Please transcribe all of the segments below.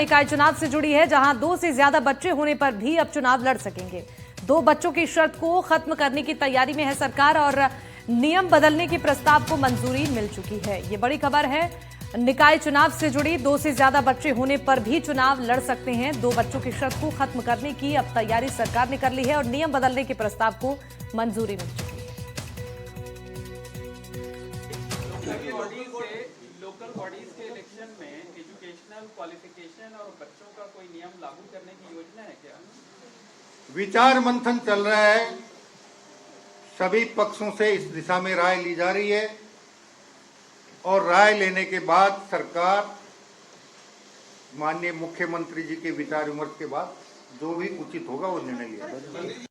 निकाय चुनाव से जुड़ी है, जहां 2 से ज्यादा बच्चे होने पर भी अब चुनाव लड़ सकेंगे। 2 बच्चों की शर्त को खत्म करने की तैयारी में है सरकार और नियम बदलने के प्रस्ताव को मंजूरी मिल चुकी है। ये बड़ी खबर है। निकाय चुनाव से जुड़ी 2 से ज्यादा बच्चे होने पर भी चुनाव लड़ सकते हैं। 2 बच्चों की शर्त को खत्म करने की अब तैयारी सरकार ने कर ली है और नियम बदलने के प्रस्ताव को मंजूरी मिल चुकी है। लोकल बॉडीज के इलेक्शन में एजुकेशनल क्वालिफिकेशन और बच्चों का कोई नियम लागू करने की योजना है क्या? विचार मंथन चल रहा है, सभी पक्षों से इस दिशा में राय ली जा रही है और राय लेने के बाद सरकार माननीय मुख्यमंत्री जी के विचार विमर्श के बाद जो भी उचित होगा वो निर्णय लिया जाएगा।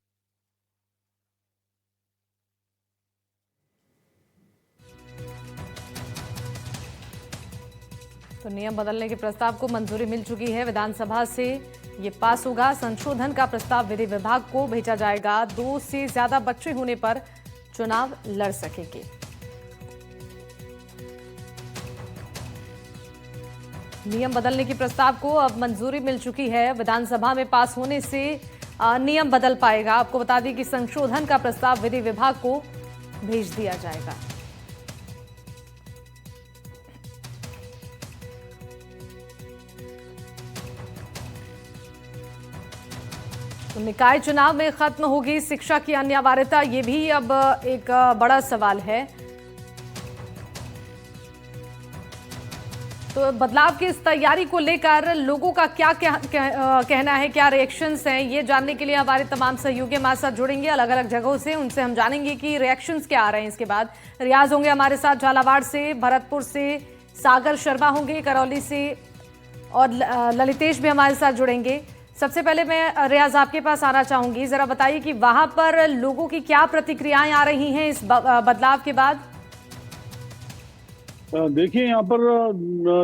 तो नियम बदलने के प्रस्ताव को मंजूरी मिल चुकी है। विधानसभा से ये पास होगा। संशोधन का प्रस्ताव विधि विभाग को भेजा जाएगा। 2 से ज्यादा बच्चे होने पर चुनाव लड़ सकेंगे। नियम बदलने के प्रस्ताव को अब मंजूरी मिल चुकी है। विधानसभा में पास होने से नियम बदल पाएगा। आपको बता दें कि संशोधन का प्रस्ताव विधि विभाग को भेज दिया जाएगा। तो निकाय चुनाव में खत्म होगी शिक्षा की अनिवार्यता, ये भी अब एक बड़ा सवाल है। तो बदलाव की इस तैयारी को लेकर लोगों का क्या कहना है, क्या रिएक्शंस हैं, ये जानने के लिए हमारे तमाम सहयोगी हमारे साथ जुड़ेंगे अलग अलग जगहों से। उनसे हम जानेंगे कि रिएक्शंस क्या आ रहे हैं। इसके बाद रियाज होंगे हमारे साथ झालावाड़ से, भरतपुर से सागर शर्मा होंगे, करौली से, और ललितेश भी हमारे साथ जुड़ेंगे। सबसे पहले मैं रियाज आपके पास आना चाहूंगी, जरा बताइए कि वहां पर लोगों की क्या प्रतिक्रियाएं आ रही हैं इस बदलाव के बाद। देखिए, यहाँ पर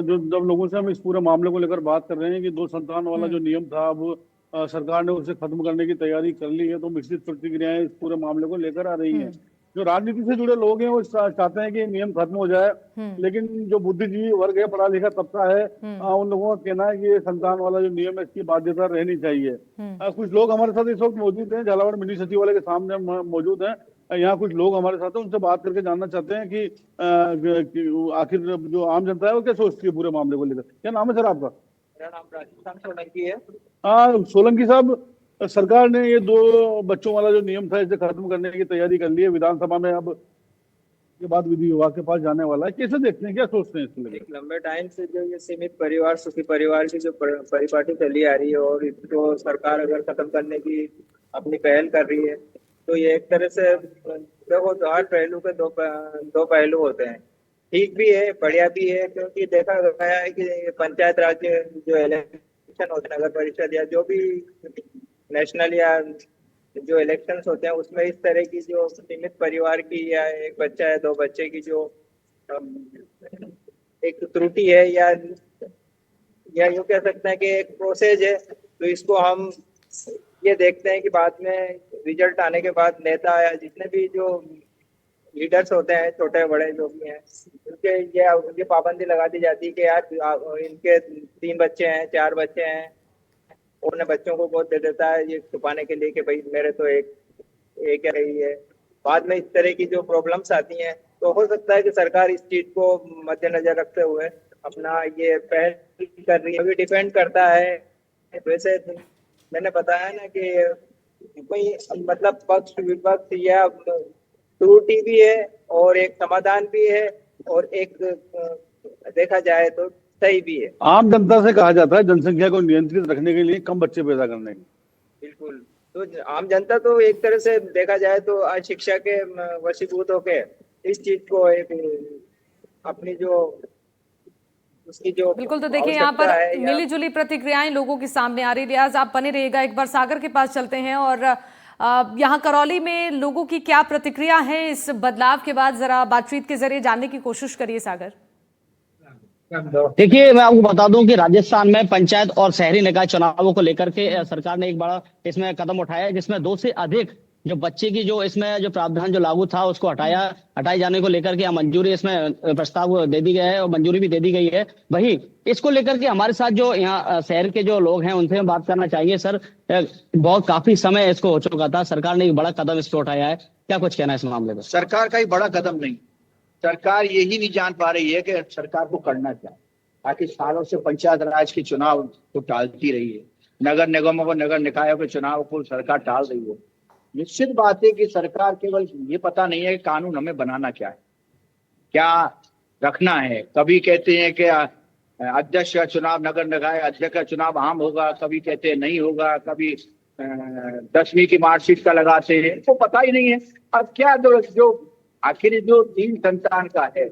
जो जब लोगों से हम इस पूरे मामले को लेकर बात कर रहे हैं कि 2 संतान वाला जो नियम था, अब सरकार ने उसे खत्म करने की तैयारी कर ली है, तो मिश्रित प्रतिक्रियाएं इस पूरे मामले को लेकर आ रही हैं। जो राजनीति से जुड़े लोग हैं वो चाहते हैं कि नियम खत्म हो जाए, लेकिन जो बुद्धिजीवी वर्ग है, पढ़ा लिखा तबका है, उन लोगों का कहना है कि ये संतान वाला जो नियम है इसकी बाध्यता रहनी चाहिए। कुछ लोग हमारे साथ इस वक्त मौजूद हैं, झालावाड़ मिनी सचिवालय के सामने मौजूद हैं। यहाँ कुछ लोग हमारे साथ हैं, उनसे बात करके जानना चाहते हैं कि आखिर जो आम जनता है वो क्या सोचती है पूरे मामले को लेकर। क्या नाम है सर आपका? मेरा नाम राजस्थान सोलंकी है। हाँ सोलंकी साहब, सरकार ने ये 2 बच्चों वाला जो नियम था इसे खत्म करने की तैयारी कर ली है। विधानसभा में अब के बाद विधि विभाग के पास जाने वाला है। कैसे देखते हैं, क्या सोचते हैं इसको लेकर? एक लंबे टाइम से जो ये सीमित परिवार, सुखी परिवार की जो परिपाटी चली आ रही है और इसको सरकार अगर खत्म करने की अपनी पहल कर रही है, तो ये एक तरह से देखो तो हर पहलू के दो पहलू होते हैं। ठीक भी है, बढ़िया भी है, क्योंकि देखा गया है कि पंचायत राज जो इलेक्शन होते हैं, नगर परिषद या जो भी नेशनल या जो इलेक्शंस होते हैं, उसमें इस तरह की जो सीमित परिवार की या एक बच्चा या 2 बच्चे की जो एक त्रुटि है या यूं कह सकते हैं कि एक प्रोसेस है, तो इसको हम ये देखते हैं कि बाद में रिजल्ट आने के बाद नेता या जितने भी जो लीडर्स होते हैं, छोटे बड़े जो भी हैं, उनके पाबंदी लगा दी जाती है कि यार इनके 3 बच्चे हैं, 4 बच्चे हैं, उन्हें बच्चों को गोद दे देता है ये छुपाने के लिए कि भाई मेरे तो एक रही है। बाद में इस तरह की जो प्रॉब्लम्स आती हैं, तो हो सकता है कि सरकार इस चीज को मद्देनजर रखते हुए अपना ये पहल कर रही है। अभी डिपेंड करता है, वैसे मैंने बताया ना कि कोई मतलब पक्ष विपक्ष या त्रुटि भी है और एक समाधान भी है और एक देखा जाए तो सही भी है। आम जनता से कहा जाता है जनसंख्या को नियंत्रित रखने के लिए कम बच्चे पैदा करने की। बिल्कुल, तो आम जनता तो एक तरह से देखा जाए तो आज शिक्षा के वशीभूत होके इस चीज को एक अपनी जो उसकी जो बिल्कुल। तो देखिए, यहाँ पर मिली जुली प्रतिक्रियाएं लोगों के सामने आ रही। रियाज आप बने रहिएगा, एक बार सागर के पास चलते हैं और यहाँ करौली में लोगों की क्या प्रतिक्रिया है इस बदलाव के बाद, जरा बातचीत के जरिए जानने की कोशिश करिए सागर। देखिए, मैं आपको बता दूं कि राजस्थान में पंचायत और शहरी निकाय चुनावों को लेकर के सरकार ने एक बड़ा इसमें कदम उठाया है, जिसमें 2 से अधिक जो बच्चे की जो इसमें जो प्रावधान जो लागू था उसको हटाए जाने को लेकर के यहाँ मंजूरी इसमें प्रस्ताव दे दी गया है और मंजूरी भी दे दी गई है। वही इसको लेकर के हमारे साथ जो यहाँ शहर के जो लोग हैं उनसे हम बात करना चाहेंगे। सर, बहुत काफी समय इसको हो चुका था, सरकार ने एक बड़ा कदम इस पर उठाया है, क्या कुछ कहना है इस मामले में? सरकार का ही बड़ा कदम नहीं, सरकार यही नहीं जान पा रही है कि सरकार को करना क्या। बाकी सालों से पंचायत राज के चुनाव को टालती रही है, नगर निगमों को, नगर निकायों के चुनाव को सरकार टाल रही है। निश्चित बात है कि सरकार केवल ये पता नहीं है कि कानून हमें बनाना क्या है, क्या रखना है। कभी कहते हैं कि अध्यक्ष का चुनाव, नगर निकाय अध्यक्ष का चुनाव आम होगा, कभी कहते हैं नहीं होगा, कभी 10वीं की मार्कशीट का लगाते हैं, तो पता ही नहीं है। अब क्या जो आखिर जो 3 संतान का है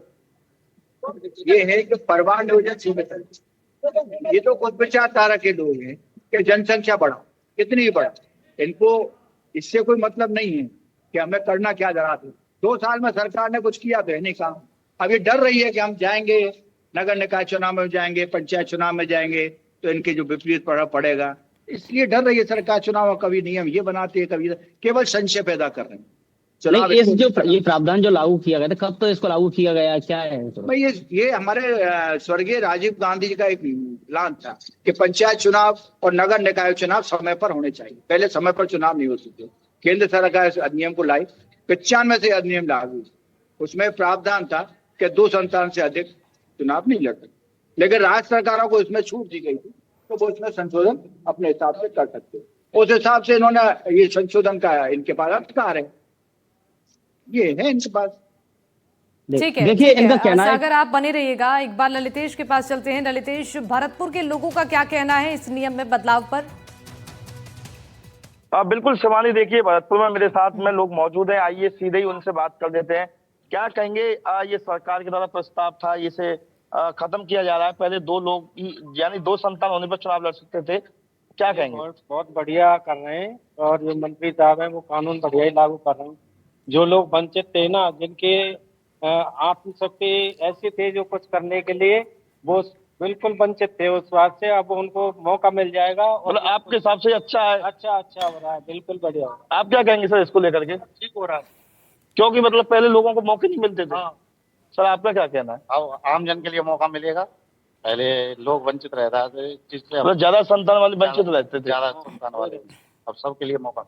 ये है कि परिवार नियोजन सीमित है। ये तो कुछ विचारधारा के लोग हैं कि जनसंख्या बढ़ाओ, कितनी बढ़ा, इनको इससे कोई मतलब नहीं है कि हमें करना क्या। जरा 2 साल में सरकार ने कुछ किया तो है नहीं काम। अब ये डर रही है कि हम जाएंगे नगर निकाय चुनाव में जाएंगे, पंचायत चुनाव में जाएंगे तो इनके जो विपरीत प्रभाव पड़ेगा, इसलिए डर रही है सरकार। चुनाव कभी नियम ये बनाती है, कभी केवल संशय पैदा कर रहे हैं। नहीं, इस जो ये प्रावधान जो लागू किया गया था, कब तो इसको लागू किया गया, क्या है? भाई ये हमारे स्वर्गीय राजीव गांधी जी का एक प्लान था कि पंचायत चुनाव और नगर निकाय चुनाव समय पर होने चाहिए। पहले समय पर चुनाव नहीं होते थे, केंद्र सरकार इस अधिनियम को लाई, 95 से अधिनियम लागू। उसमें प्रावधान था कि 2 संतान से अधिक चुनाव नहीं लड़ सकते, लेकिन राज्य सरकारों को इसमें छूट दी गई थी, तो वो इसमें संशोधन अपने हिसाब से कर सकते। उस हिसाब से इन्होंने ये संशोधन का इनके पास अधिकार है, ये है इनके पास। ठीक है, देखिए इनका कहना है। अगर आप बने रहिएगा, एक बार ललितेश के पास चलते हैं। ललितेश, भरतपुर के लोगों का क्या कहना है इस नियम में बदलाव पर? बिल्कुल शिवानी, देखिए भरतपुर में मेरे साथ में लोग मौजूद हैं, आइए सीधे ही उनसे बात कर देते हैं। क्या कहेंगे, ये सरकार के द्वारा प्रस्ताव था, इसे खत्म किया जा रहा है। पहले 2 लोग यानी 2 संतान होने पर चुनाव लड़ सकते थे, क्या कहेंगे? बहुत बढ़िया कर रहे हैं, और जो मंत्री साहब हैं वो कानून बढ़िया ही लागू कर रहे हैं। जो लोग वंचित थे ना, जिनके आत्मशक्ति ऐसे थे जो कुछ करने के लिए, वो बिल्कुल वंचित थे उस बात से, अब उनको मौका मिल जाएगा। और आपके हिसाब से अच्छा है? अच्छा हो रहा है, बिल्कुल बढ़िया। आप क्या कहेंगे सर इसको लेकर के? ठीक हो रहा है, क्योंकि मतलब पहले लोगों को मौके नहीं मिलते थे। हाँ। सर आपका क्या कहना है? अब आम जन के लिए मौका मिलेगा, पहले लोग वंचित रहता थे, मतलब ज्यादा संतान वाले वंचित रहते थे, ज्यादा संतान वाले, अब सबके लिए मौका।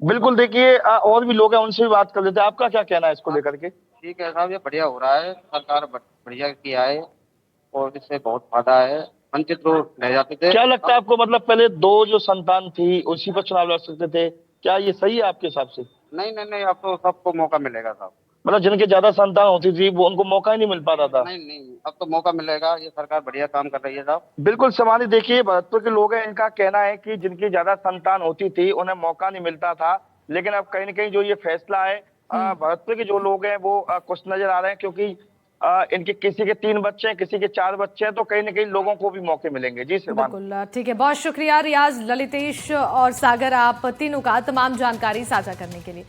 बिल्कुल, देखिए और भी लोग हैं, उनसे भी बात कर लेते हैं। आपका क्या कहना है इसको लेकर के? ठीक है साहब, ये बढ़िया हो रहा है, सरकार बढ़िया किया है और इससे बहुत फायदा है। वंचित लोग रह जाते थे। क्या लगता है आपको, मतलब पहले 2 जो संतान थी उसी पर चुनाव लड़ सकते थे, क्या ये सही है आपके हिसाब से? नहीं, अब तो सबको मौका मिलेगा साहब। मतलब जिनके ज्यादा संतान होती थी वो उनको मौका ही नहीं मिल पाता था। नहीं, अब तो मौका मिलेगा, ये सरकार बढ़िया काम कर रही है साहब। बिल्कुल शिवानी, देखिए भरतपुर के लोग हैं, इनका कहना है कि जिनकी ज्यादा संतान होती थी उन्हें मौका नहीं मिलता था, लेकिन अब कहीं न कहीं जो ये फैसला है, भरतपुर के जो लोग हैं वो खुश नजर आ रहे हैं, क्योंकि इनके किसी के 3 बच्चे हैं, किसी के 4 बच्चे हैं, तो कहीं न कहीं लोगों को भी मौके मिलेंगे। जी शिवानी। बिल्कुल ठीक है, बहुत शुक्रिया रियाज, ललितेश और सागर, आप तीनों का तमाम जानकारी साझा करने के लिए।